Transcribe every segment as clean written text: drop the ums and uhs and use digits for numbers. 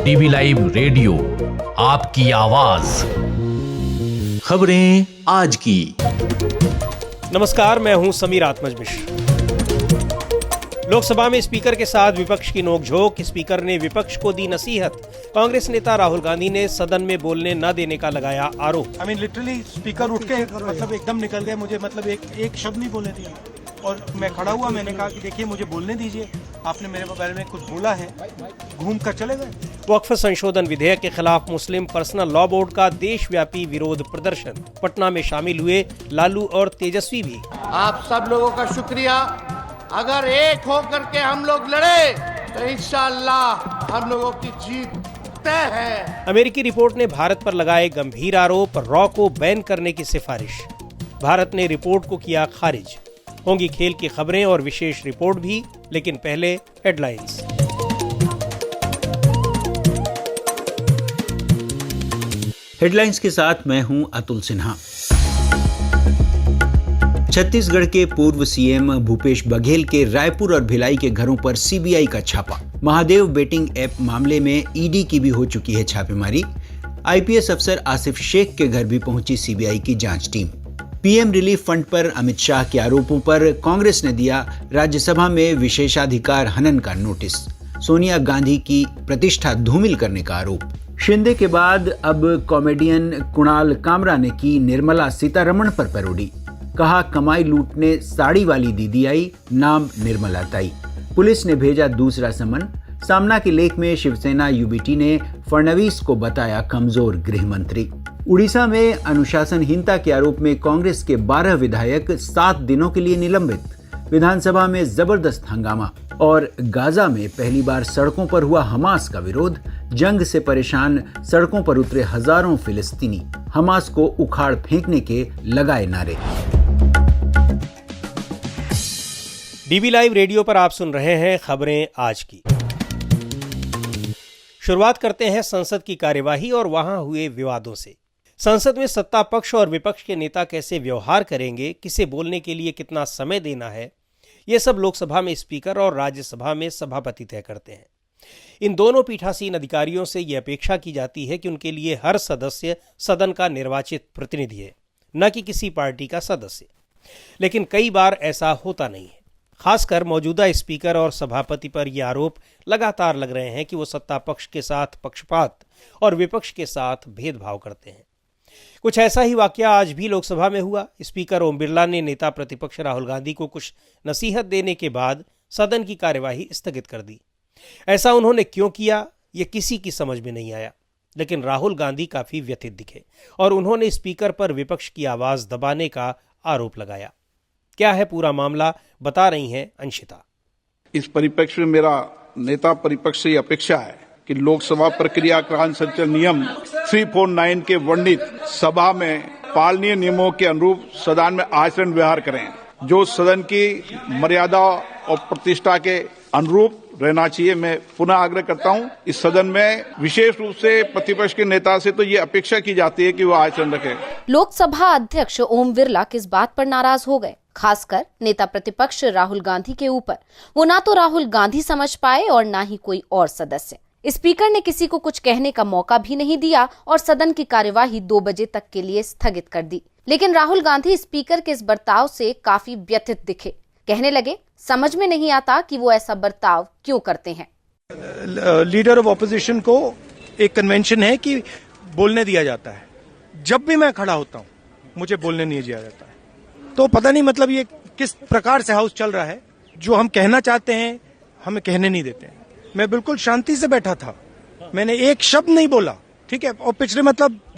DV live radio, आपकी आवाज। खबरें आज की। नमस्कार, मैं हूं समीर आत्मज मिश्र। लोकसभा में स्पीकर के साथ विपक्ष की नोकझोंक। स्पीकर ने विपक्ष को दी नसीहत। कांग्रेस नेता राहुल गांधी ने सदन में बोलने न देने का लगाया आरोप। लिटरली स्पीकर उठ के एकदम निकल गए, मुझे एक शब्द नहीं बोलने दिया और मैं खड़ा हुआ। मैंने कहा कि देखिए मुझे बोलने दीजिए, आपने मेरे बारे में कुछ बोला है, घूम कर चले गए। वक्फ संशोधन विधेयक के खिलाफ मुस्लिम पर्सनल लॉ बोर्ड का देशव्यापी विरोध प्रदर्शन। पटना में शामिल हुए लालू और तेजस्वी भी। आप सब लोगों का शुक्रिया। अगर एक होकर के हम लोग लड़े तो इंशाअल्लाह हम लोगों की जीत तय है। अमेरिकी रिपोर्ट ने भारत पर लगाए गंभीर आरोप। रॉ को बैन करने की सिफारिश। भारत ने रिपोर्ट को किया खारिज। होंगी खेल की खबरें और विशेष रिपोर्ट भी, लेकिन पहले हेडलाइंस। हेडलाइंस के साथ मैं हूं अतुल सिन्हा। छत्तीसगढ़ के पूर्व सीएम भूपेश बघेल के रायपुर और भिलाई के घरों पर सीबीआई का छापा। महादेव बेटिंग ऐप मामले में ईडी की भी हो चुकी है छापेमारी। आईपीएस अफसर आसिफ शेख के घर भी पहुंची सीबीआई की जांच टीम। पीएम रिलीफ फंड पर अमित शाह के आरोपों पर कांग्रेस ने दिया राज्यसभा में विशेषाधिकार हनन का नोटिस। सोनिया गांधी की प्रतिष्ठा धूमिल करने का आरोप। शिंदे के बाद अब कॉमेडियन कुणाल कामरा ने की निर्मला सीतारमण पर पैरोडी। कहा कमाई लूटने साड़ी वाली दीदी आई, नाम निर्मला ताई। पुलिस ने भेजा दूसरा समन। सामना के लेख में शिवसेना यूबीटी ने फडणवीस को बताया कमजोर गृह मंत्री। उड़ीसा में अनुशासनहीनता के आरोप में कांग्रेस के 12 विधायक 7 दिनों के लिए निलंबित। विधानसभा में जबरदस्त हंगामा। और गाजा में पहली बार सड़कों पर हुआ हमास का विरोध। जंग से परेशान सड़कों पर उतरे हजारों फिलिस्तीनी। हमास को उखाड़ फेंकने के लगाए नारे। डीवी लाइव रेडियो पर आप सुन रहे हैं खबरें आज की। शुरुआत करते हैं संसद की कार्यवाही और वहां हुए विवादों से। संसद में सत्ता पक्ष और विपक्ष के नेता कैसे व्यवहार करेंगे, किसे बोलने के लिए कितना समय देना है, यह सब लोकसभा में स्पीकर और राज्यसभा में सभापति तय करते हैं। इन दोनों पीठासीन अधिकारियों से यह अपेक्षा की जाती है कि उनके लिए हर सदस्य सदन का निर्वाचित प्रतिनिधि है, न कि किसी पार्टी का सदस्य। लेकिन कई बार ऐसा होता नहीं है। खासकर मौजूदा स्पीकर और सभापति पर यह आरोप लगातार लग रहे हैं कि वो सत्ता पक्ष के साथ पक्षपात और विपक्ष के साथ भेदभाव करते हैं। कुछ ऐसा ही वाकया आज भी लोकसभा में हुआ। स्पीकर ओम बिरला ने नेता प्रतिपक्ष राहुल गांधी को कुछ नसीहत देने के बाद सदन की कार्यवाही स्थगित कर दी। ऐसा उन्होंने क्यों किया, यह किसी की समझ में नहीं आया। लेकिन राहुल गांधी काफी व्यथित दिखे और उन्होंने स्पीकर पर विपक्ष की आवाज दबाने का आरोप लगाया। क्या है पूरा मामला, बता रही हैं अंशिता। इस परिप्रेक्ष्य में मेरा नेता प्रतिपक्ष से अपेक्षा है कि लोकसभा प्रक्रिया कांड संचालन नियम 349 के वर्णित सभा में पालनीय नियमों के अनुरूप सदन में आचरण व्यवहार करें, जो सदन की मर्यादा और प्रतिष्ठा के अनुरूप रहना चाहिए। मैं पुनः आग्रह करता हूं, इस सदन में विशेष रूप से प्रतिपक्ष के नेता से तो ये अपेक्षा की जाती है कि वो आचरण रखें। लोकसभा अध्यक्ष ओम बिरला किस बात पर नाराज हो गए, खासकर नेता प्रतिपक्ष राहुल गांधी के ऊपर। वो ना तो राहुल गांधी समझ पाए और ना ही कोई और सदस्य। स्पीकर ने किसी को कुछ कहने का मौका भी नहीं दिया और सदन की कार्यवाही 2 बजे तक के लिए स्थगित कर दी। लेकिन राहुल गांधी स्पीकर के इस बर्ताव से काफी व्यथित दिखे। कहने लगे समझ में नहीं आता कि वो ऐसा बर्ताव क्यों करते हैं। लीडर ऑफ ऑपोजिशन को एक कन्वेंशन है कि बोलने दिया जाता है। जब भी मैं खड़ा होता हूं मुझे बोलने नहीं दिया जाता है। तो पता नहीं मतलब ये किस प्रकार से हाउस चल रहा है। जो हम कहना चाहते हैं हमें कहने नहीं देते हैं। मैं बिल्कुल शांति से बैठा था, मैंने एक शब्द नहीं बोला, ठीक है। और पिछले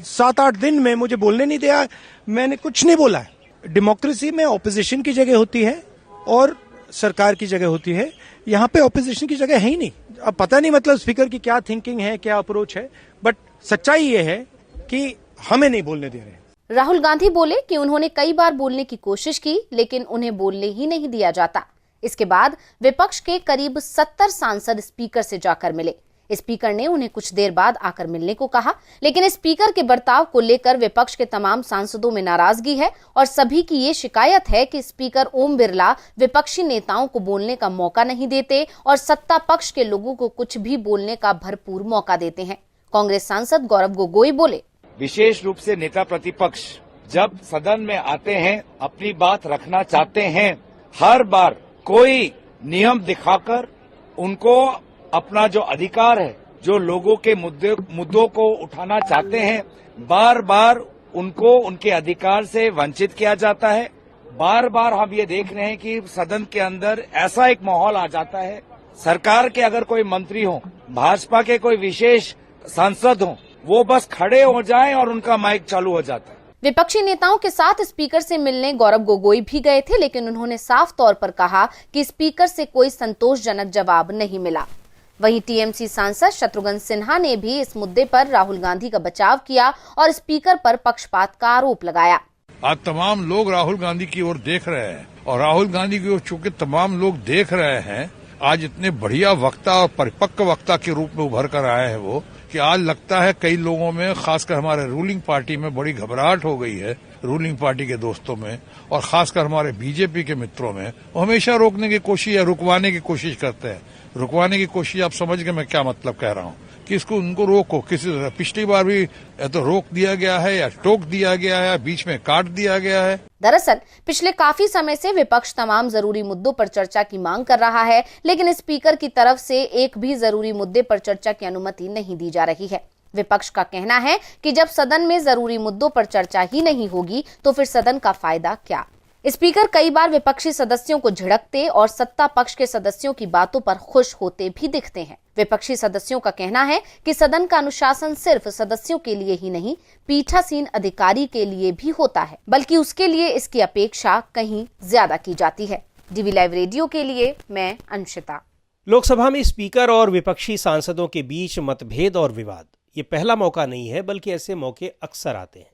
7-8 दिन में मुझे बोलने नहीं दिया, मैंने कुछ नहीं बोला है। डेमोक्रेसी में ऑपोजिशन की जगह होती है और सरकार की जगह होती है। यहाँ पे ऑपोजिशन की जगह है ही नहीं। अब पता नहीं स्पीकर की क्या थिंकिंग है, क्या अप्रोच है, बट सच्चाई ये है कि हमें नहीं बोलने दे रहे। राहुल गांधी बोले कि उन्होंने कई बार बोलने की कोशिश की, लेकिन उन्हें बोलने ही नहीं दिया जाता। इसके बाद विपक्ष के करीब 70 सांसद स्पीकर से जाकर मिले। स्पीकर ने उन्हें कुछ देर बाद आकर मिलने को कहा, लेकिन स्पीकर के बर्ताव को लेकर विपक्ष के तमाम सांसदों में नाराजगी है और सभी की ये शिकायत है कि स्पीकर ओम बिरला विपक्षी नेताओं को बोलने का मौका नहीं देते और सत्ता पक्ष के लोगों को कुछ भी बोलने का भरपूर मौका देते हैं। कांग्रेस सांसद गौरव गोगोई बोले, विशेष रूप से नेता प्रतिपक्ष जब सदन में आते हैं, अपनी बात रखना चाहते हैं, हर बार कोई नियम दिखाकर उनको अपना जो अधिकार है, जो लोगों के मुद्दों को उठाना चाहते हैं, बार बार उनको उनके अधिकार से वंचित किया जाता है। बार बार हम ये देख रहे हैं कि सदन के अंदर ऐसा एक माहौल आ जाता है, सरकार के अगर कोई मंत्री हो, भाजपा के कोई विशेष सांसद हो, वो बस खड़े हो जाएं और उनका माइक चालू हो जाता है। विपक्षी नेताओं के साथ स्पीकर से मिलने गौरव गोगोई भी गए थे, लेकिन उन्होंने साफ तौर पर कहा कि स्पीकर से कोई संतोषजनक जवाब नहीं मिला। वहीं टीएमसी सांसद शत्रुघ्न सिन्हा ने भी इस मुद्दे पर राहुल गांधी का बचाव किया और स्पीकर पर पक्षपात का आरोप लगाया। आज तमाम लोग राहुल गांधी की ओर देख रहे हैं और राहुल गांधी की ओर चूंकि तमाम लोग देख रहे हैं, आज इतने बढ़िया वक्ता और परिपक्व वक्ता के रूप में उभर कर आए हैं वो, कि आज लगता है कई लोगों में, खासकर हमारे रूलिंग पार्टी में बड़ी घबराहट हो गई है, रूलिंग पार्टी के दोस्तों में और खासकर हमारे बीजेपी के मित्रों में। वो हमेशा रोकने की कोशिश या रुकवाने की कोशिश करते हैं। रुकवाने की कोशिश, आप समझ गए मैं क्या मतलब कह रहा हूँ, कि इसको उनको रोको किसी तरह। पिछली बार भी तो रोक दिया गया है या टोक दिया गया है, बीच में काट दिया गया है। दरअसल पिछले काफी समय से विपक्ष तमाम जरूरी मुद्दों पर चर्चा की मांग कर रहा है, लेकिन स्पीकर की तरफ से एक भी जरूरी मुद्दे पर चर्चा की अनुमति नहीं दी जा रही है। विपक्ष का कहना है कि जब सदन में जरूरी मुद्दों पर चर्चा ही नहीं होगी तो फिर सदन का फायदा क्या। स्पीकर कई बार विपक्षी सदस्यों को झिड़कते और सत्ता पक्ष के सदस्यों की बातों पर खुश होते भी दिखते हैं। विपक्षी सदस्यों का कहना है कि सदन का अनुशासन सिर्फ सदस्यों के लिए ही नहीं, पीठासीन अधिकारी के लिए भी होता है, बल्कि उसके लिए इसकी अपेक्षा कहीं ज्यादा की जाती है। डीवी लाइव रेडियो के लिए मैं अंशिता। लोकसभा में स्पीकर और विपक्षी सांसदों के बीच मतभेद और विवाद ये पहला मौका नहीं है, बल्कि ऐसे मौके अक्सर आते हैं।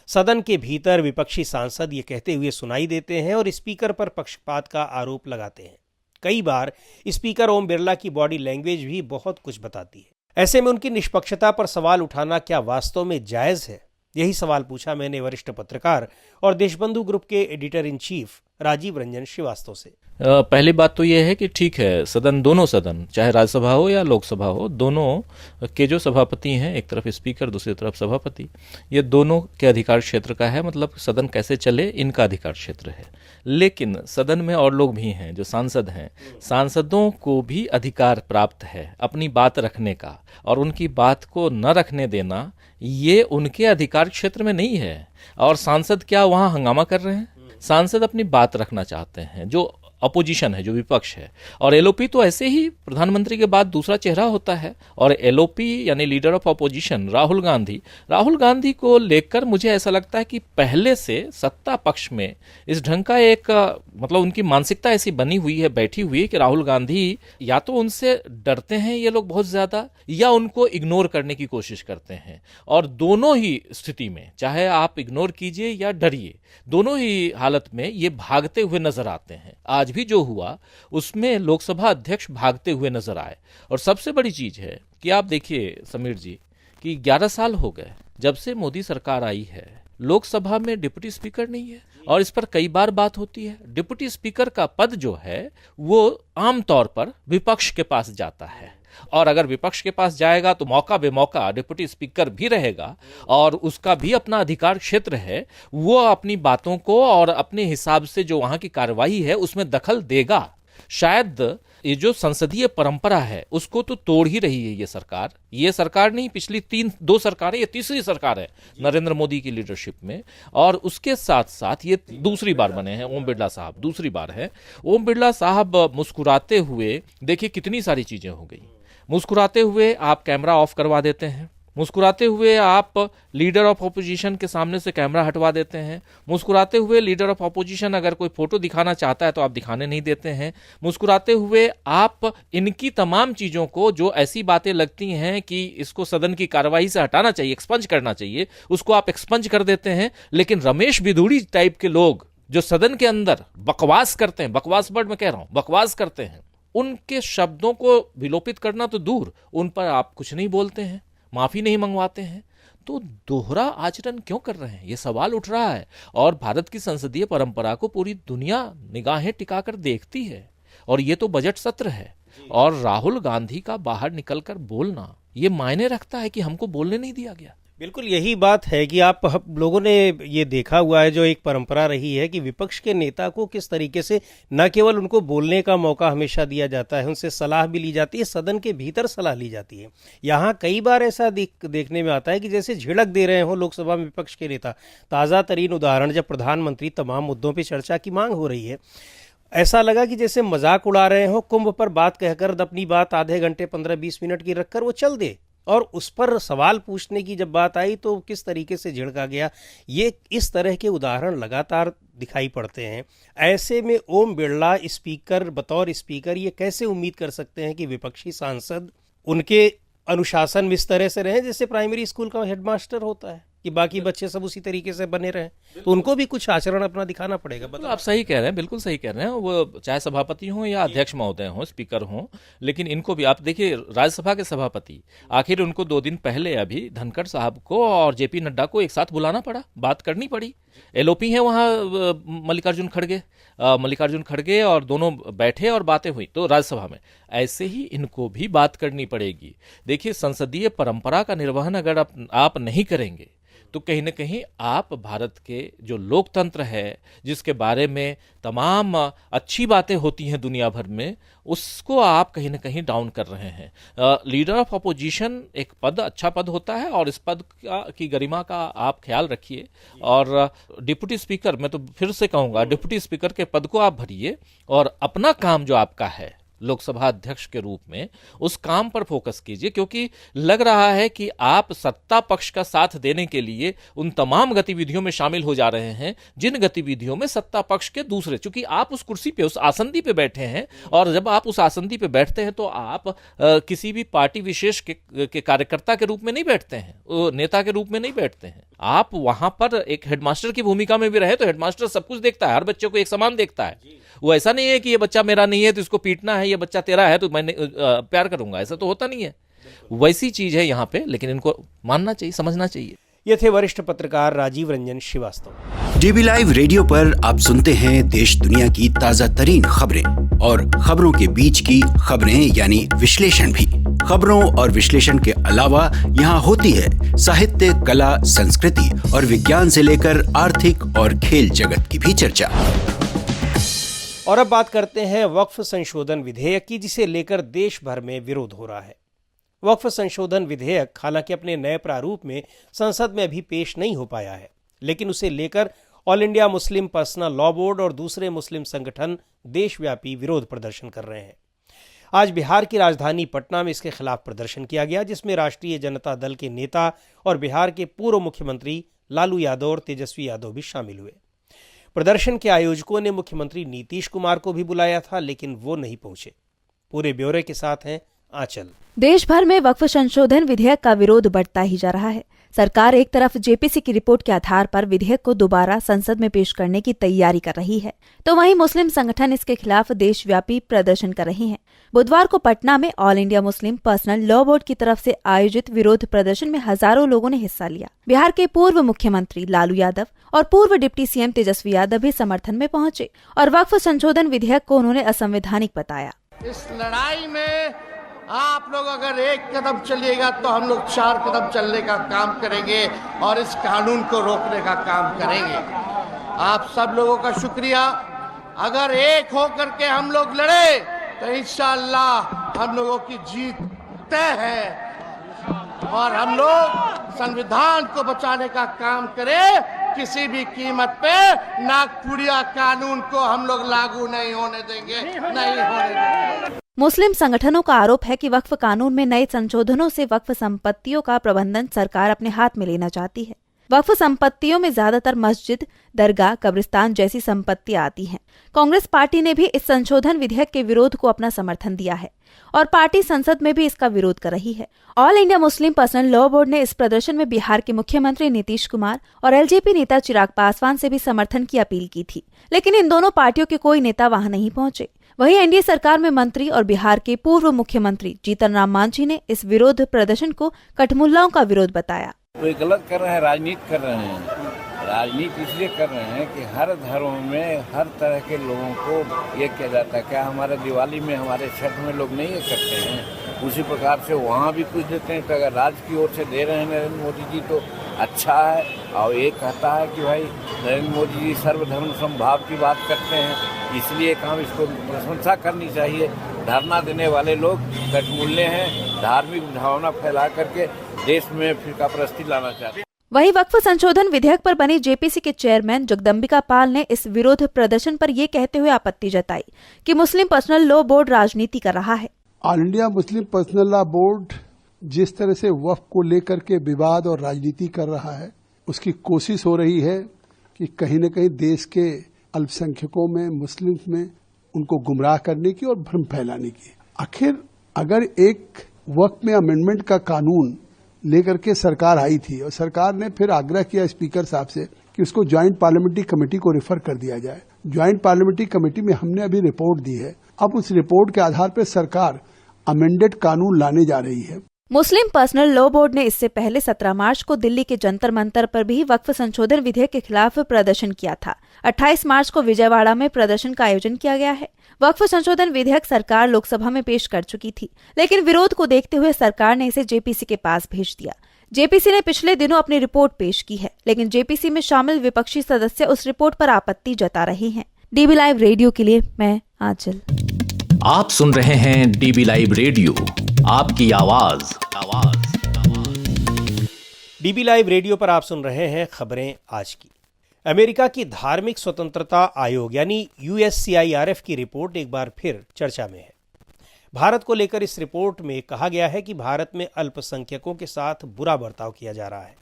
सदन के भीतर विपक्षी सांसद ये कहते हुए सुनाई देते हैं और स्पीकर पर पक्षपात का आरोप लगाते हैं। कई बार स्पीकर ओम बिरला की बॉडी लैंग्वेज भी बहुत कुछ बताती है। ऐसे में उनकी निष्पक्षता पर सवाल उठाना क्या वास्तव में जायज है? यही सवाल पूछा मैंने वरिष्ठ पत्रकार और देशबंधु ग्रुप के editor in chief Rajiv Ranjan Srivastava से। पहली बात तो यह है कि ठीक है, सदन, दोनों सदन, चाहे राज्यसभा हो या लोकसभा हो, दोनों के जो सभापति हैं, एक तरफ स्पीकर दूसरी तरफ सभापति, ये दोनों के अधिकार क्षेत्र का है। मतलब सदन कैसे चले, इनका अधिकार क्षेत्र है। लेकिन सदन में और लोग भी हैं जो सांसद हैं, सांसदों को भी अधिकार प्राप्त है अपनी बात रखने का, और उनकी बात को न रखने देना ये उनके अधिकार क्षेत्र में नहीं है। और सांसद क्या वहाँ हंगामा कर रहे हैं? सांसद अपनी बात रखना चाहते हैं, जो अपोजिशन है, जो विपक्ष है। और एलओपी तो ऐसे ही प्रधानमंत्री के बाद दूसरा चेहरा होता है, और एलओपी यानी leader of opposition Rahul Gandhi को लेकर मुझे ऐसा लगता है कि पहले से सत्ता पक्ष में इस ढंग का एक मतलब उनकी मानसिकता ऐसी बनी हुई है, बैठी हुई है कि राहुल गांधी या तो उनसे डरते हैं ये लोग बहुत ज्यादा, या उनको इग्नोर करने की कोशिश करते हैं। और दोनों ही स्थिति में, चाहे आप इग्नोर कीजिए या डरिए, दोनों ही हालत में ये भागते हुए नजर आते हैं। आज भी जो हुआ उसमें लोकसभा अध्यक्ष भागते हुए नजर आए। और सबसे बड़ी चीज है कि आप देखिए समीर जी कि 11 साल हो गए जब से मोदी सरकार आई है, लोकसभा में डिप्टी स्पीकर नहीं है। और इस पर कई बार बात होती है। डिप्टी स्पीकर का पद जो है वो आमतौर पर विपक्ष के पास जाता है, और अगर विपक्ष के पास जाएगा तो मौका बेमौका डिप्टी स्पीकर भी रहेगा, और उसका भी अपना अधिकार क्षेत्र है। वो अपनी बातों को और अपने हिसाब से जो वहां की कार्रवाई है उसमें दखल देगा। शायद ये जो संसदीय परंपरा है उसको तो तोड़ ही रही है ये सरकार नहीं, पिछली 2 सरकारें, ये तीसरी सरकार है नरेंद्र मोदी की लीडरशिप में। और उसके साथ साथ ये दूसरी बार बने हैं ओम बिरला साहब, दूसरी बार है। ओम बिरला साहब मुस्कुराते हुए, देखिए कितनी सारी चीजें हो गई। मुस्कुराते हुए आप कैमरा ऑफ करवा देते हैं, मुस्कुराते हुए आप लीडर ऑफ ऑपोजिशन के सामने से कैमरा हटवा देते हैं, मुस्कुराते हुए लीडर ऑफ ऑपोजिशन अगर कोई फोटो दिखाना चाहता है तो आप दिखाने नहीं देते हैं, मुस्कुराते हुए आप इनकी तमाम चीजों को, जो ऐसी बातें लगती हैं कि इसको सदन की कार्रवाई से हटाना चाहिए, एक्सपंज करना चाहिए, उसको आप एक्सपंज कर देते हैं। लेकिन रमेश बिधूड़ी टाइप के लोग जो सदन के अंदर बकवास करते हैं, बकवास वर्ड में कह रहा हूं, बकवास करते हैं, उनके शब्दों को विलोपित करना तो दूर, उन पर आप कुछ नहीं बोलते हैं, माफी नहीं मंगवाते हैं, तो दोहरा आचरण क्यों कर रहे हैं, ये सवाल उठ रहा है। और भारत की संसदीय परंपरा को पूरी दुनिया निगाहें टिकाकर देखती है, और ये तो बजट सत्र है, और राहुल गांधी का बाहर निकलकर बोलना ये मायने रखता है कि हमको बोलने नहीं दिया गया। बिल्कुल यही बात है कि आप लोगों ने ये देखा हुआ है, जो एक परंपरा रही है कि विपक्ष के नेता को किस तरीके से न केवल उनको बोलने का मौका हमेशा दिया जाता है, उनसे सलाह भी ली जाती है, सदन के भीतर सलाह ली जाती है। यहाँ कई बार ऐसा देखने में आता है कि जैसे झिड़क दे रहे हो लोकसभा में विपक्ष के नेता। ताज़ा तरीन उदाहरण, जब प्रधानमंत्री तमाम मुद्दों पर चर्चा की मांग हो रही है, ऐसा लगा कि जैसे मजाक उड़ा रहे हो, कुंभ पर बात कहकर अपनी बात आधे घंटे 15-20 मिनट की रखकर वो चल दे, और उस पर सवाल पूछने की जब बात आई तो किस तरीके से झिड़का गया। ये इस तरह के उदाहरण लगातार दिखाई पड़ते हैं। ऐसे में ओम बिरला स्पीकर, बतौर स्पीकर, ये कैसे उम्मीद कर सकते हैं कि विपक्षी सांसद उनके अनुशासन में इस तरह से रहें जैसे प्राइमरी स्कूल का हेडमास्टर होता है, कि बाकी बच्चे सब उसी तरीके से बने रहें? तो उनको भी कुछ आचरण अपना दिखाना पड़ेगा। आप सही कह रहे हैं, बिल्कुल सही कह रहे हैं। वो चाहे सभापति हों या अध्यक्ष महोदय हों, स्पीकर हों, लेकिन इनको भी आप देखिए, राज्यसभा के सभापति, आखिर उनको 2 दिन पहले अभी धनखड़ साहब को और जेपी नड्डा को एक साथ बुलाना पड़ा, बात करनी पड़ी। एलओपी है वहाँ मल्लिकार्जुन खड़गे और दोनों बैठे और बातें हुई तो राज्यसभा में। ऐसे ही इनको भी बात करनी पड़ेगी। देखिए, संसदीय परंपरा का निर्वहन अगर आप नहीं करेंगे तो कहीं ना कहीं आप भारत के जो लोकतंत्र है, जिसके बारे में तमाम अच्छी बातें होती हैं दुनिया भर में, उसको आप कहीं ना कहीं डाउन कर रहे हैं। लीडर ऑफ अपोजिशन एक पद, अच्छा पद होता है, और इस पद की गरिमा का आप ख्याल रखिए। और डिप्टी स्पीकर, मैं तो फिर से कहूँगा, डिप्टी स्पीकर के पद को आप भरिए और अपना काम जो आपका है लोकसभा अध्यक्ष के रूप में, उस काम पर फोकस कीजिए, क्योंकि लग रहा है कि आप सत्ता पक्ष का साथ देने के लिए उन तमाम गतिविधियों में शामिल हो जा रहे हैं जिन गतिविधियों में सत्ता पक्ष के दूसरे, चूंकि आप उस कुर्सी पे, उस आसंदी पे बैठे हैं, और जब आप उस आसंदी पे बैठते हैं तो आप किसी भी पार्टी विशेष के कार्यकर्ता के रूप में नहीं बैठते हैं, नेता के रूप में नहीं बैठते हैं। आप वहां पर एक हेडमास्टर की भूमिका में भी रहे तो हेडमास्टर सब कुछ देखता है, हर बच्चे को एक समान देखता है। वो ऐसा नहीं है कि ये बच्चा मेरा नहीं है तो इसको पीटना है, ये बच्चा तेरा है तो मैं प्यार करूंगा, ऐसा तो होता नहीं है। वैसी चीज है यहाँ पे, लेकिन इनको मानना चाहिए, समझना चाहिए। ये थे वरिष्ठ पत्रकार Rajiv Ranjan Srivastava. DB live radio पर आप सुनते हैं देश दुनिया की ताजा तरीन खबरें, और खबरों के बीच की खबरें यानी विश्लेषण भी। खबरों और विश्लेषण के अलावा यहाँ होती है साहित्य, कला, संस्कृति और विज्ञान से लेकर आर्थिक और खेल जगत की भी चर्चा। और अब बात करते हैं वक्फ संशोधन विधेयक की, जिसे लेकर देश भर में विरोध हो रहा है। वक्फ संशोधन विधेयक हालांकि अपने नए प्रारूप में संसद में अभी पेश नहीं हो पाया है, लेकिन उसे लेकर all India Muslim personal law board और दूसरे मुस्लिम संगठन देशव्यापी विरोध प्रदर्शन कर रहे हैं। आज बिहार की राजधानी पटना में इसके खिलाफ प्रदर्शन किया गया, जिसमें राष्ट्रीय जनता दल के नेता और बिहार के पूर्व मुख्यमंत्री लालू यादव और तेजस्वी यादव भी शामिल हुए। प्रदर्शन के आयोजकों ने मुख्यमंत्री नीतीश कुमार को भी बुलाया था, लेकिन वो नहीं पहुंचे। पूरे ब्यौरे के साथ हैं आंचल। देश भर में वक्फ संशोधन विधेयक का विरोध बढ़ता ही जा रहा है। सरकार एक तरफ जेपीसी की रिपोर्ट के आधार पर विधेयक को दोबारा संसद में पेश करने की तैयारी कर रही है, तो वहीं मुस्लिम संगठन इसके खिलाफ देशव्यापी प्रदर्शन कर रहे हैं। बुधवार को पटना में all India Muslim personal law board की तरफ से आयोजित विरोध प्रदर्शन में हजारों लोगों ने हिस्सा लिया। बिहार के पूर्व मुख्यमंत्री लालू यादव और पूर्व डिप्टी सीएम तेजस्वी यादव भी समर्थन में पहुंचे और वक्फ संशोधन विधेयक को उन्होंने असंवैधानिक बताया। इस लड़ाई में आप लोग अगर एक कदम चलिएगा तो हम लोग 4 कदम चलने का काम करेंगे और इस कानून को रोकने का काम करेंगे। आप सब लोगों का शुक्रिया। अगर एक होकर के हम लोग लड़े तो इंशाअल्लाह हम लोगों की जीत तय है और हम लोग संविधान को बचाने का काम करें। किसी भी कीमत पे नागपुरिया कानून को हम लोग लागू नहीं होने देंगे, नहीं होने देंगे। मुस्लिम संगठनों का आरोप है कि वक्फ कानून में नए संशोधनों से वक्फ संपत्तियों का प्रबंधन सरकार अपने हाथ में लेना चाहती है। वक्फ संपत्तियों में ज्यादातर मस्जिद, दरगाह, कब्रिस्तान जैसी संपत्तियां आती हैं। कांग्रेस पार्टी ने भी इस संशोधन विधेयक के विरोध को अपना समर्थन दिया है और पार्टी संसद में भी इसका विरोध कर रही है। All India Muslim personal law board ने इस प्रदर्शन में बिहार के मुख्यमंत्री नीतीश कुमार और एलजेपी नेता चिराग पासवान से भी समर्थन की अपील की थी, लेकिन इन दोनों पार्टियों के कोई नेता वहां नहीं पहुंचे। वहीं एनडीए सरकार में मंत्री और बिहार के पूर्व मुख्यमंत्री जीतन राम मांझी ने इस विरोध प्रदर्शन को कठमुल्लाओं का विरोध बताया। तो ये गलत कर रहे हैं, राजनीति कर रहे हैं। राजनीति इसलिए कर रहे हैं कि हर धर्म में हर तरह के लोगों को ये किया जाता है। क्या हमारे दिवाली में, हमारे छठ में लोग नहीं ये करते हैं? उसी प्रकार से वहाँ भी कुछ देते हैं। तो अगर राज्य की ओर से दे रहे हैं नरेंद्र मोदी जी तो अच्छा है। और ये कहता है कि भाई नरेंद्र मोदी जी सर्वधर्म समभाव की बात करते हैं, इसलिए काम इसको प्रशंसा करनी चाहिए। धरना देने वाले लोग कठमुल्ले हैं, धार्मिक भावना फैला करके देश में फिरकापरस्ती लाना चाहते हैं। वहीं वक्फ संशोधन विधेयक पर बनी जेपीसी के चेयरमैन जगदम्बिका पाल ने इस विरोध प्रदर्शन पर ये कहते हुए आपत्ति जताई कि मुस्लिम पर्सनल लॉ बोर्ड राजनीति कर रहा है। All India Muslim personal law board जिस तरह से वक्फ को लेकर के विवाद और राजनीति कर रहा है, उसकी कोशिश हो रही है कि कहीं न कहीं देश के अल्पसंख्यकों में, मुस्लिम में उनको गुमराह करने की और भ्रम फैलाने की। आखिर अगर एक वक्फ में अमेंडमेंट का कानून लेकर के सरकार आई थी और सरकार ने फिर आग्रह किया स्पीकर साहब से कि उसको ज्वाइंट पार्लियामेंट्री कमेटी को रेफर कर दिया जाए। ज्वाइंट पार्लियामेंट्री कमेटी में हमने अभी रिपोर्ट दी है। अब उस रिपोर्ट के आधार पर सरकार अमेंडेड कानून लाने जा रही है। मुस्लिम पर्सनल लॉ बोर्ड ने इससे पहले 17 मार्च को दिल्ली के जंतर मंतर पर भी वक्फ संशोधन विधेयक के खिलाफ प्रदर्शन किया था। 28 मार्च को विजयवाड़ा में प्रदर्शन का आयोजन किया गया है। वक्फ संशोधन विधेयक सरकार लोकसभा में पेश कर चुकी थी, लेकिन विरोध को देखते हुए सरकार ने इसे जेपीसी के पास भेज दिया। जेपीसी ने पिछले दिनों अपनी रिपोर्ट पेश की है, लेकिन जेपीसी में शामिल विपक्षी सदस्य उस रिपोर्ट पर आपत्ति जता रहे हैं। डीबी लाइव रेडियो के लिए मैं आंचल। आप सुन रहे हैं डीबी लाइव रेडियो, आपकी आवाज। डीबी लाइव रेडियो पर आप सुन रहे हैं खबरें आज की। अमेरिका की धार्मिक स्वतंत्रता आयोग यानी USCIRF की रिपोर्ट एक बार फिर चर्चा में है। भारत को लेकर इस रिपोर्ट में कहा गया है कि भारत में अल्पसंख्यकों के साथ बुरा बर्ताव किया जा रहा है।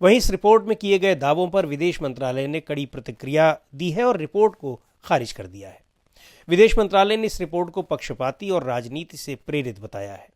वहीं इस रिपोर्ट में किए गए दावों पर विदेश मंत्रालय ने कड़ी प्रतिक्रिया दी है और रिपोर्ट को खारिज कर दिया है। विदेश मंत्रालय ने इस रिपोर्ट को पक्षपाती और राजनीति से प्रेरित बताया है।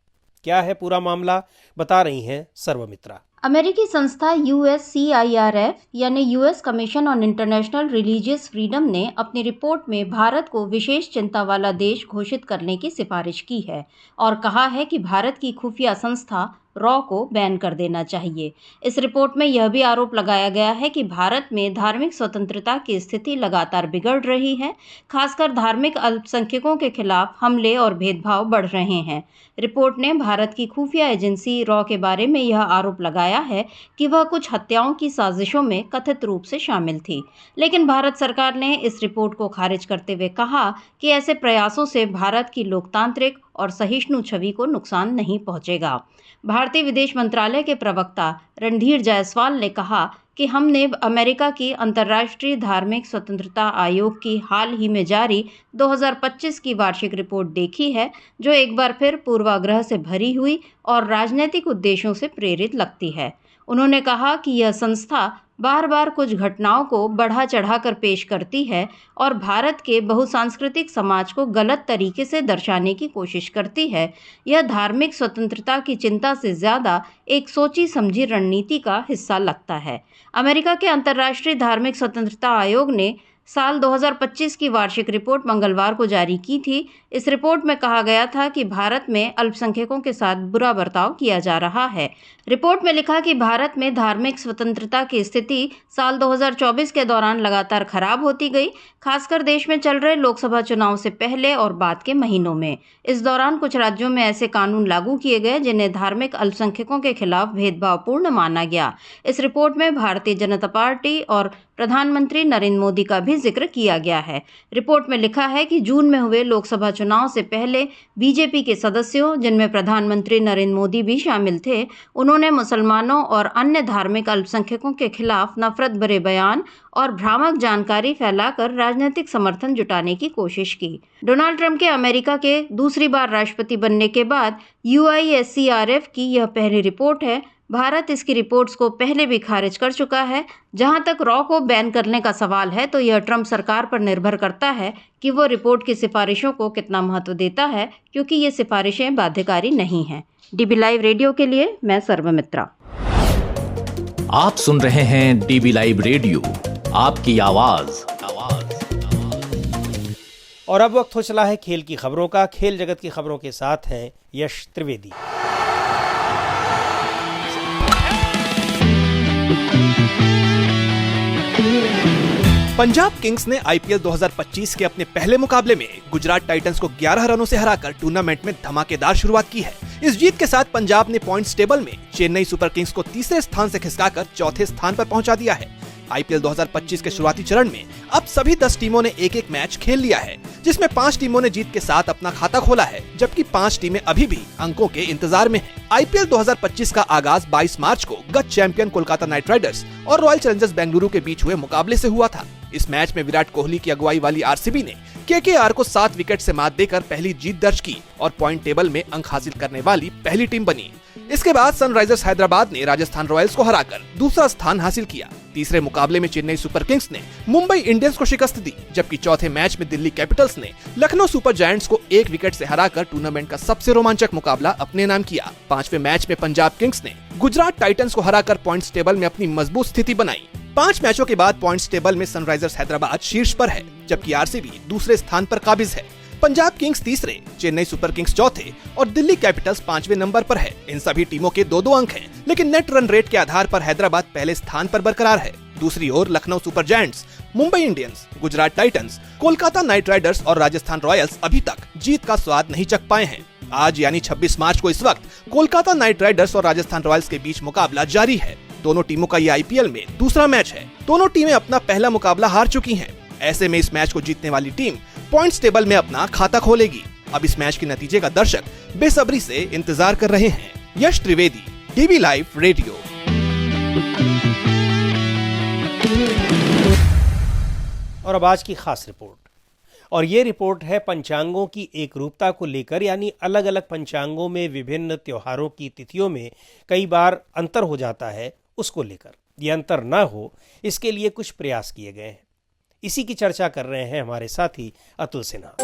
क्या है पूरा मामला, बता रही हैं सर्वमित्रा। अमेरिकी संस्था USCIRF यानी US commission on international religious freedom ने अपनी रिपोर्ट में भारत को विशेष चिंता वाला देश घोषित करने की सिफारिश की है और कहा है कि भारत की खुफिया संस्था रॉ को बैन कर देना चाहिए। इस रिपोर्ट में यह भी आरोप लगाया गया है कि भारत में धार्मिक स्वतंत्रता की स्थिति लगातार बिगड़ रही है, खासकर धार्मिक अल्पसंख्यकों के खिलाफ हमले और भेदभाव बढ़ रहे हैं। रिपोर्ट ने भारत की खुफिया एजेंसी रॉ के बारे में यह आरोप लगाया है कि वह कुछ हत्याओं की साजिशों में कथित रूप से शामिल थी, लेकिन भारत सरकार ने इस रिपोर्ट को खारिज करते हुए कहा कि ऐसे प्रयासों से भारत की लोकतांत्रिक और सहिष्णु छवि को नुकसान नहीं पहुंचेगा। भारतीय विदेश मंत्रालय के प्रवक्ता रणधीर जायसवाल ने कहा कि हमने अमेरिका की अंतर्राष्ट्रीय धार्मिक स्वतंत्रता आयोग की हाल ही में जारी 2025 की वार्षिक रिपोर्ट देखी है, जो एक बार फिर पूर्वाग्रह से भरी हुई और राजनीतिक उद्देश्यों से प्रेरित लगती है। उन्होंने कहा कि यह संस्था बार बार कुछ घटनाओं को बढ़ा चढ़ाकर पेश करती है और भारत के बहुसांस्कृतिक समाज को गलत तरीके से दर्शाने की कोशिश करती है। यह धार्मिक स्वतंत्रता की चिंता से ज़्यादा एक सोची समझी रणनीति का हिस्सा लगता है। अमेरिका के अंतर्राष्ट्रीय धार्मिक स्वतंत्रता आयोग ने साल 2025 की वार्षिक रिपोर्ट मंगलवार को जारी की थी। इस रिपोर्ट में कहा गया था कि भारत में अल्पसंख्यकों के साथ बुरा बर्ताव किया जा रहा है। रिपोर्ट में लिखा कि भारत में धार्मिक स्वतंत्रता की स्थिति साल 2024 के दौरान लगातार खराब होती गई, खासकर देश में चल रहे लोकसभा चुनाव से पहले और बाद के महीनों में। इस दौरान कुछ राज्यों में ऐसे कानून लागू किए गए जिन्हें धार्मिक अल्पसंख्यकों के खिलाफ भेदभावपूर्ण माना गया। इस रिपोर्ट में भारतीय जनता पार्टी और प्रधानमंत्री नरेंद्र मोदी का भी जिक्र किया गया है। रिपोर्ट में लिखा है कि जून में हुए लोकसभा चुनाव से पहले बीजेपी के सदस्यों, जिनमें प्रधानमंत्री नरेंद्र मोदी भी शामिल थे, उन्होंने मुसलमानों और अन्य धार्मिक अल्पसंख्यकों के खिलाफ नफरत भरे बयान और भ्रामक जानकारी फैलाकर राजनीतिक समर्थन जुटाने की कोशिश की। डोनाल्ड ट्रंप के अमेरिका के दूसरी बार राष्ट्रपति बनने के बाद USCIRF की यह पहली रिपोर्ट है। भारत इसकी रिपोर्ट्स को पहले भी खारिज कर चुका है। जहां तक रॉ को बैन करने का सवाल है, तो यह ट्रंप सरकार पर निर्भर करता है कि वो रिपोर्ट की सिफारिशों को कितना महत्व देता है, क्योंकि ये सिफारिशें बाध्यकारी नहीं हैं। डीबी लाइव रेडियो के लिए मैं सर्वमित्रा। आप सुन रहे हैं डीबी लाइव रेडियो, आपकी आवाज। और अब वक्त हो चला है खेल की खबरों का। खेल जगत की खबरों के साथ हैं यश त्रिवेदी। पंजाब किंग्स ने आईपीएल 2025 के अपने पहले मुकाबले में गुजरात टाइटंस को 11 रनों से हराकर टूर्नामेंट में धमाकेदार शुरुआत की है। इस जीत के साथ पंजाब ने पॉइंट्स टेबल में चेन्नई सुपर किंग्स को तीसरे स्थान से खिसकाकर चौथे स्थान पर पहुंचा दिया है। आईपीएल 2025 के शुरुआती चरण में अब सभी 10 टीमों ने एक एक मैच खेल लिया है, जिसमें 5 टीमों ने जीत के साथ अपना खाता खोला है, जबकि 5 टीमें अभी भी अंकों के इंतजार में हैं। आईपीएल 2025 का आगाज 22 मार्च को गत चैंपियन कोलकाता नाइट राइडर्स और रॉयल चैलेंजर्स बेंगलुरु के बीच हुए मुकाबले से हुआ था। इस मैच में विराट कोहली की अगुवाई वाली आरसीबी ने केकेआर को 7 विकेट से मात देकर पहली जीत दर्ज की और पॉइंट टेबल में अंक हासिल करने वाली पहली टीम बनी। इसके बाद सनराइजर्स हैदराबाद ने राजस्थान रॉयल्स को हराकर दूसरा स्थान हासिल किया। तीसरे मुकाबले में चेन्नई सुपर किंग्स ने मुंबई इंडियंस को शिकस्त दी, जबकि चौथे मैच में दिल्ली कैपिटल्स ने लखनऊ सुपर जायंट्स को 1 विकेट से हराकर टूर्नामेंट का सबसे रोमांचक मुकाबला अपने नाम किया। 5वें मैच में पंजाब किंग्स ने गुजरात टाइटंस को हराकर पॉइंट्स टेबल में अपनी मजबूत स्थिति बनाई। 5 मैचों के बाद पॉइंट्स टेबल में सनराइजर्स हैदराबाद शीर्ष पर है, जबकि आरसीबी दूसरे स्थान पर काबिज है। पंजाब किंग्स तीसरे, चेन्नई सुपर किंग्स चौथे और दिल्ली कैपिटल्स 5वें नंबर पर है। इन सभी टीमों के 2-2 अंक हैं, लेकिन नेट रन रेट के आधार पर हैदराबाद पहले स्थान पर बरकरार है। दूसरी ओर Lucknow Super Giants, Mumbai Indians, Gujarat Titans, Kolkata Knight Riders और राजस्थान रॉयल्स अभी तक जीत का स्वाद नहीं चख पाए हैं। आज यानी 26 मार्च को इस वक्त कोलकाता नाइट राइडर्स और राजस्थान रॉयल्स के बीच मुकाबला जारी है। दोनों टीमों का ये आईपीएल में दूसरा मैच है। दोनों टीमें अपना पहला मुकाबला हार चुकी हैं। ऐसे में इस मैच को जीतने वाली टीम पॉइंट्स टेबल में अपना खाता खोलेगी। अब इस मैच के नतीजे का दर्शक बेसब्री से इंतजार कर रहे हैं। यश त्रिवेदी, डीबी लाइव रेडियो। और अब आज की खास रिपोर्ट, और ये रिपोर्ट है पंचांगों की एकरूपता को लेकर, यानी अलग अलग पंचांगों में विभिन्न त्योहारों की तिथियों में कई बार अंतर हो जाता है, उसको लेकर। ये अंतर न हो इसके लिए कुछ प्रयास किए गए हैं। इसी की चर्चा कर रहे हैं हमारे साथी अतुल सिन्हा।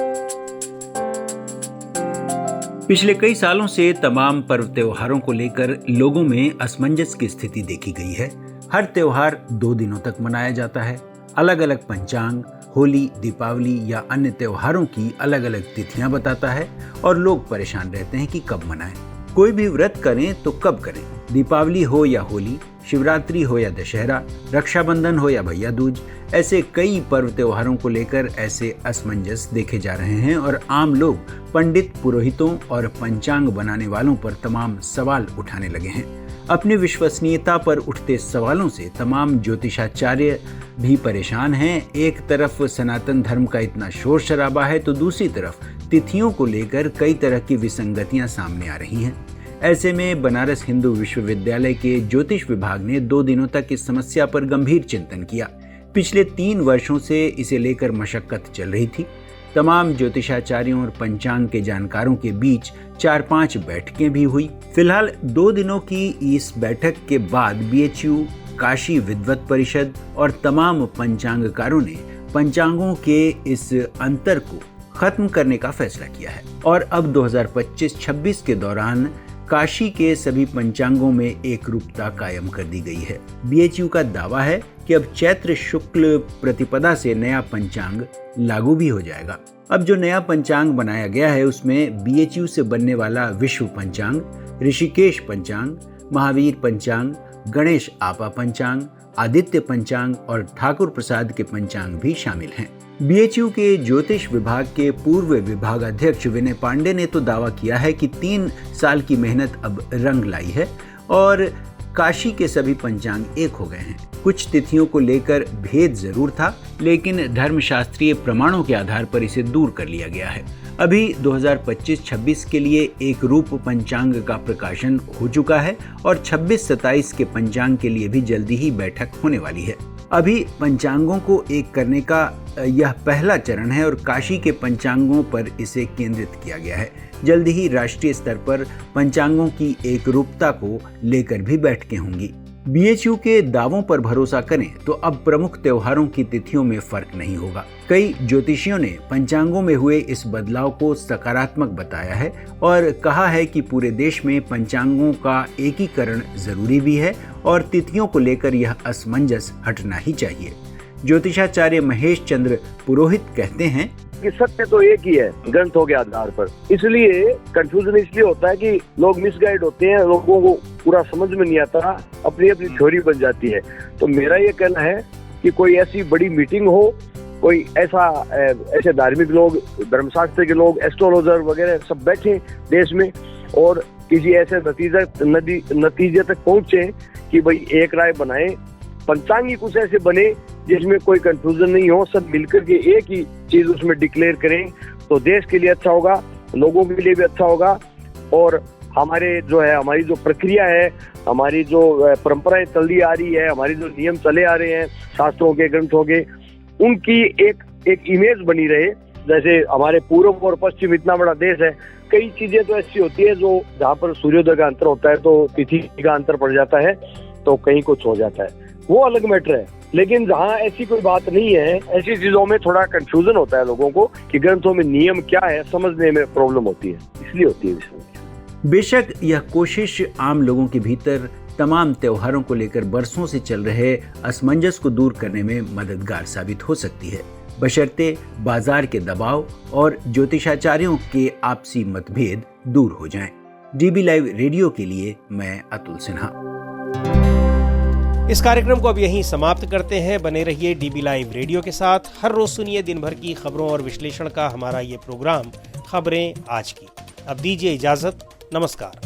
पिछले कई सालों से तमाम पर्व त्योहारों को लेकर लोगों में असमंजस की स्थिति देखी गई है। हर त्योहार 2 दिनों तक मनाया जाता है। अलग अलग पंचांग होली, दीपावली या अन्य त्योहारों की अलग अलग तिथियां बताता है और लोग परेशान रहते हैं कि कब मनाएं। कोई भी व्रत करें तो कब करें। दीपावली हो या होली, शिवरात्रि हो या दशहरा, रक्षाबंधन हो या भैया दूज, ऐसे कई पर्व त्योहारों को लेकर ऐसे असमंजस देखे जा रहे हैं और आम लोग पंडित, पुरोहितों और पंचांग बनाने वालों पर तमाम सवाल उठाने लगे हैं। अपनी विश्वसनीयता पर उठते सवालों से तमाम ज्योतिषाचार्य भी परेशान हैं। एक तरफ सनातन धर्म का इतना शोर शराबा है तो दूसरी तरफ तिथियों को लेकर कई तरह की विसंगतियां सामने आ रही हैं। ऐसे में बनारस हिंदू विश्वविद्यालय के ज्योतिष विभाग ने 2 दिनों तक इस समस्या पर गंभीर चिंतन किया। पिछले 3 वर्षों से इसे लेकर मशक्कत चल रही थी। तमाम ज्योतिषाचार्यों और पंचांग के जानकारों के बीच 4-5 बैठकें भी हुई। फिलहाल 2 दिनों की इस बैठक के बाद बीएचयू, काशी विद्वत परिषद और तमाम पंचांगकारों ने पंचांगों के इस अंतर को खत्म करने का फैसला किया है और अब 2025-26 के दौरान काशी के सभी पंचांगों में एक रूपता कायम कर दी गई है। बीएचयू का दावा है कि अब चैत्र शुक्ल प्रतिपदा से नया पंचांग लागू भी हो जाएगा। अब जो नया पंचांग बनाया गया है उसमें बीएचयू से बनने वाला विश्व पंचांग, ऋषिकेश पंचांग, महावीर पंचांग, गणेश आपा पंचांग, आदित्य पंचांग और ठाकुर प्रसाद के पंचांग भी शामिल हैं। बीएचयू के ज्योतिष विभाग के पूर्व विभागाध्यक्ष विनय पांडे ने तो दावा किया है कि 3 साल की मेहनत अब रंग लाई है और काशी के सभी पंचांग एक हो गए हैं। कुछ तिथियों को लेकर भेद जरूर था, लेकिन धर्मशास्त्रीय प्रमाणों के आधार पर इसे दूर कर लिया गया है। अभी 2025-26 के लिए एक रूप पंचांग का प्रकाशन हो चुका है और 26-27 के पंचांग के लिए भी जल्दी ही बैठक होने वाली है। अभी पंचांगों को एक करने का यह पहला चरण है और काशी के पंचांगों पर इसे केंद्रित किया गया है। जल्दी ही राष्ट्रीय स्तर पर पंचांगों की एक रूपता को लेकर भी बैठकें होंगी। बीएचयू के दावों पर भरोसा करें तो अब प्रमुख त्योहारों की तिथियों में फर्क नहीं होगा। कई ज्योतिषियों ने पंचांगों में हुए इस बदलाव को सकारात्मक बताया है और कहा है कि पूरे देश में पंचांगों का एकीकरण जरूरी भी है और तिथियों को लेकर यह असमंजस हटना ही चाहिए। ज्योतिषाचार्य महेश चंद्र पुरोहित कहते हैं कि सत्य तो एक ही है ग्रंथों के आधार पर, इसलिए कंफ्यूजन इसलिए होता है कि लोग मिसगाइड होते हैं, लोगों को पूरा समझ में नहीं आता, अपनी अपनी थ्योरी बन जाती है। तो मेरा ये कहना है कि कोई ऐसी बड़ी मीटिंग हो, कोई ऐसे धार्मिक लोग, धर्मशास्त्र के लोग, एस्ट्रोलॉजर वगैरह सब बैठे देश में और किसी ऐसे नतीजे तक पहुंचे कि भाई एक राय बनाए, पंचांगी कुछ ऐसे बने जिसमें कोई कंफ्यूजन नहीं हो, सब मिलकर के एक ही चीज उसमें डिक्लेयर करें तो देश के लिए अच्छा होगा, लोगों के लिए भी अच्छा होगा और हमारी जो प्रक्रिया है, हमारी जो परंपराएं चली आ रही है, हमारी जो नियम चले आ रहे हैं शास्त्रों के, ग्रंथों के, उनकी एक इमेज बनी रहे। जैसे हमारे पूर्व और पश्चिम इतना बड़ा देश है, कई चीजें तो ऐसी होती है जो जहाँ पर सूर्योदय का अंतर होता है तो तिथि का अंतर पड़ जाता है, तो कहीं कुछ हो जाता है, वो अलग मैटर है। लेकिन जहाँ ऐसी कोई बात नहीं है, ऐसी चीजों में थोड़ा कंफ्यूजन होता है लोगों को कि ग्रंथों में नियम क्या है, समझने में प्रॉब्लम होती है, इसलिए होती है। बेशक यह कोशिश आम लोगों के भीतर तमाम त्योहारों को लेकर बरसों से चल रहे असमंजस को दूर करने में मददगार साबित हो सकती है, बशर्ते बाजार के दबाव और ज्योतिषाचार्यों के आपसी मतभेद दूर हो जाएं। डीबी लाइव रेडियो के लिए मैं अतुल सिन्हा। इस कार्यक्रम को अब यहीं समाप्त करते हैं। बने रहिए डीबी लाइव रेडियो के साथ। हर रोज सुनिए दिन भर की खबरों और विश्लेषण का हमारा ये प्रोग्राम खबरें आज की। अब दीजिए इजाजत, नमस्कार।